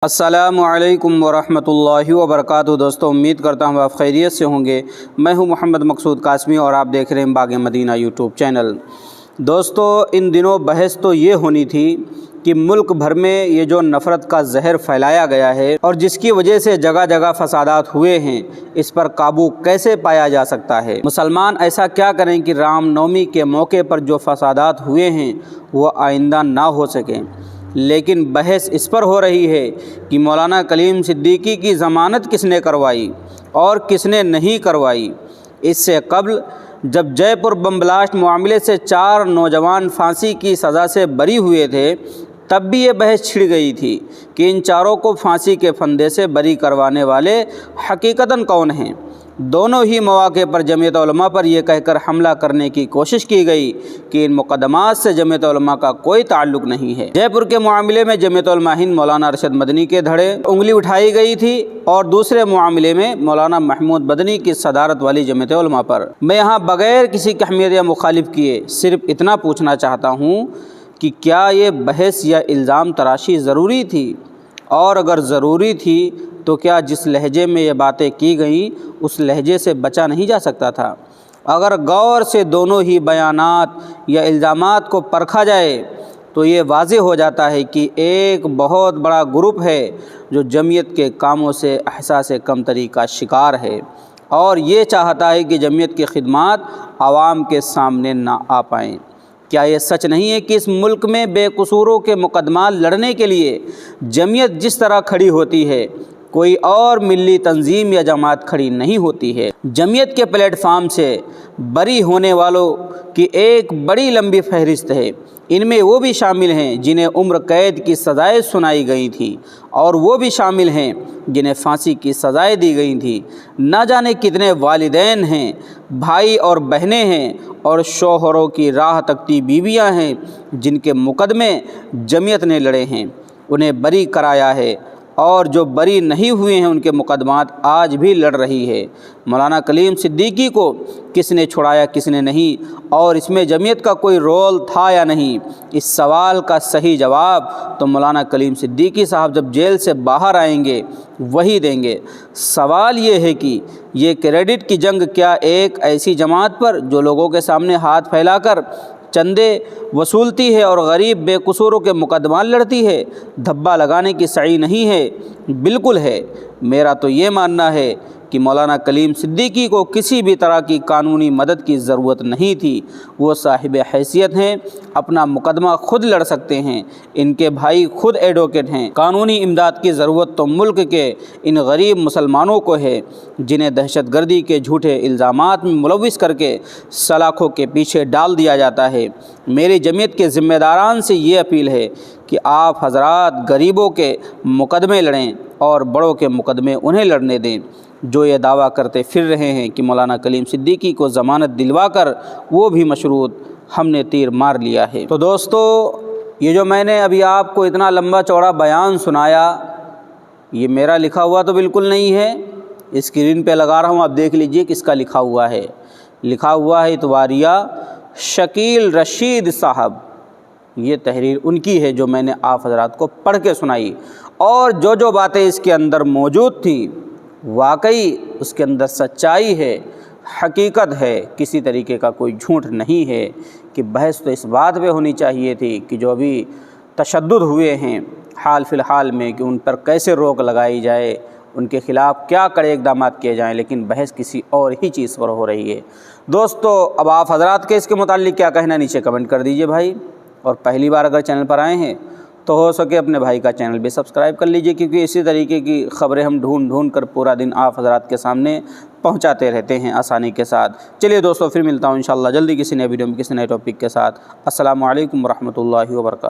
السلام علیکم ورحمۃ اللہ وبرکاتہ۔ دوستوں، امید کرتا ہوں آپ خیریت سے ہوں گے۔ میں ہوں محمد مقصود قاسمی اور آپ دیکھ رہے ہیں باغ مدینہ یوٹیوب چینل۔ دوستوں، ان دنوں بحث تو یہ ہونی تھی کہ ملک بھر میں یہ جو نفرت کا زہر پھیلایا گیا ہے اور جس کی وجہ سے جگہ جگہ فسادات ہوئے ہیں، اس پر قابو کیسے پایا جا سکتا ہے۔ مسلمان ایسا کیا کریں کہ رام نومی کے موقع پر جو فسادات ہوئے ہیں وہ آئندہ نہ ہو سکیں۔ لیکن بحث اس پر ہو رہی ہے کہ مولانا کلیم صدیقی کی ضمانت کس نے کروائی اور کس نے نہیں کروائی۔ اس سے قبل جب جے پور بم بلاسٹ معاملے سے 4 نوجوان پھانسی کی سزا سے بری ہوئے تھے، تب بھی یہ بحث چھڑ گئی تھی کہ ان چاروں کو پھانسی کے پھندے سے بری کروانے والے حقیقتاً کون ہیں۔ دونوں ہی مواقع پر جمعیت علماء پر یہ کہہ کر حملہ کرنے کی کوشش کی گئی کہ ان مقدمات سے جمعیت علماء کا کوئی تعلق نہیں ہے۔ جے پور کے معاملے میں جمعیت علماء ہند مولانا ارشد مدنی کے دھڑے انگلی اٹھائی گئی تھی اور دوسرے معاملے میں مولانا محمود مدنی کی صدارت والی جمعیت علماء پر۔ میں یہاں بغیر کسی اہمیت یا مخالف کیے صرف اتنا پوچھنا چاہتا ہوں کہ کیا یہ بحث یا الزام تراشی ضروری تھی، اور اگر ضروری تھی تو کیا جس لہجے میں یہ باتیں کی گئیں اس لہجے سے بچا نہیں جا سکتا تھا؟ اگر غور سے دونوں ہی بیانات یا الزامات کو پرکھا جائے تو یہ واضح ہو جاتا ہے کہ ایک بہت بڑا گروپ ہے جو جمعیت کے کاموں سے احساس کمتری کا شکار ہے اور یہ چاہتا ہے کہ جمعیت کی خدمات عوام کے سامنے نہ آ پائیں۔ کیا یہ سچ نہیں ہے کہ اس ملک میں بے قصوروں کے مقدمات لڑنے کے لیے جمعیت جس طرح کھڑی ہوتی ہے کوئی اور ملی تنظیم یا جماعت کھڑی نہیں ہوتی ہے؟ جمعیت کے پلیٹ فارم سے بری ہونے والوں کی ایک بڑی لمبی فہرست ہے۔ ان میں وہ بھی شامل ہیں جنہیں عمر قید کی سزائیں سنائی گئی تھیں اور وہ بھی شامل ہیں جنہیں پھانسی کی سزائیں دی گئی تھیں۔ نہ جانے کتنے والدین ہیں، بھائی اور بہنیں ہیں اور شوہروں کی راہ تکتی بیویاں ہیں جن کے مقدمے جمعیت نے لڑے ہیں، انہیں بری کرایا ہے، اور جو بری نہیں ہوئے ہیں ان کے مقدمات آج بھی لڑ رہی ہے۔ مولانا کلیم صدیقی کو کس نے چھڑایا، کس نے نہیں، اور اس میں جمعیت کا کوئی رول تھا یا نہیں؟ اس سوال کا صحیح جواب تو مولانا کلیم صدیقی صاحب جب جیل سے باہر آئیں گے وہی دیں گے۔ سوال یہ ہے کہ یہ کریڈٹ کی جنگ کیا ایک ایسی جماعت پر جو لوگوں کے سامنے ہاتھ پھیلا کر چندے وصولتی ہے اور غریب بے قصوروں کے مقدمات لڑتی ہے، دھبا لگانے کی سعی نہیں ہے؟ بالکل ہے۔ میرا تو یہ ماننا ہے کہ مولانا کلیم صدیقی کو کسی بھی طرح کی قانونی مدد کی ضرورت نہیں تھی۔ وہ صاحب حیثیت ہیں، اپنا مقدمہ خود لڑ سکتے ہیں، ان کے بھائی خود ایڈوکیٹ ہیں۔ قانونی امداد کی ضرورت تو ملک کے ان غریب مسلمانوں کو ہے جنہیں دہشت گردی کے جھوٹے الزامات میں ملوث کر کے سلاخوں کے پیچھے ڈال دیا جاتا ہے۔ میری جمعیت کے ذمہ داران سے یہ اپیل ہے کہ آپ حضرات غریبوں کے مقدمے لڑیں اور بڑوں کے مقدمے انہیں لڑنے دیں جو یہ دعویٰ کرتے پھر رہے ہیں کہ مولانا کلیم صدیقی کو ضمانت دلوا کر وہ بھی مشروط ہم نے تیر مار لیا ہے۔ تو دوستو، یہ جو میں نے ابھی آپ کو اتنا لمبا چوڑا بیان سنایا، یہ میرا لکھا ہوا تو بالکل نہیں ہے۔ اسکرین پہ لگا رہا ہوں، آپ دیکھ لیجئے کس کا لکھا ہوا ہے۔ لکھا ہوا ہے اتواریہ شکیل رشید صاحب۔ یہ تحریر ان کی ہے جو میں نے آپ حضرات کو پڑھ کے سنائی، اور جو جو باتیں اس کے اندر موجود تھیں واقعی اس کے اندر سچائی ہے، حقیقت ہے، کسی طریقے کا کوئی جھوٹ نہیں ہے۔ کہ بحث تو اس بات پہ ہونی چاہیے تھی کہ جو ابھی تشدد ہوئے ہیں حال فی الحال میں، کہ ان پر کیسے روک لگائی جائے، ان کے خلاف کیا کڑے اقدامات کیے جائیں، لیکن بحث کسی اور ہی چیز پر ہو رہی ہے۔ دوستو، اب آپ حضرات کے اس کے متعلق کیا کہنا ہے نیچے کمنٹ کر دیجئے بھائی، اور پہلی بار اگر چینل پر آئے ہیں تو ہو سکے اپنے بھائی کا چینل بھی سبسکرائب کر لیجئے، کیونکہ اسی طریقے کی خبریں ہم ڈھونڈ کر پورا دن آپ حضرات کے سامنے پہنچاتے رہتے ہیں آسانی کے ساتھ۔ چلیے دوستو، پھر ملتا ہوں انشاءاللہ جلدی کسی نئے ویڈیو میں کسی نئے ٹاپک کے ساتھ۔ السلام علیکم ورحمۃ اللہ وبرکاتہ۔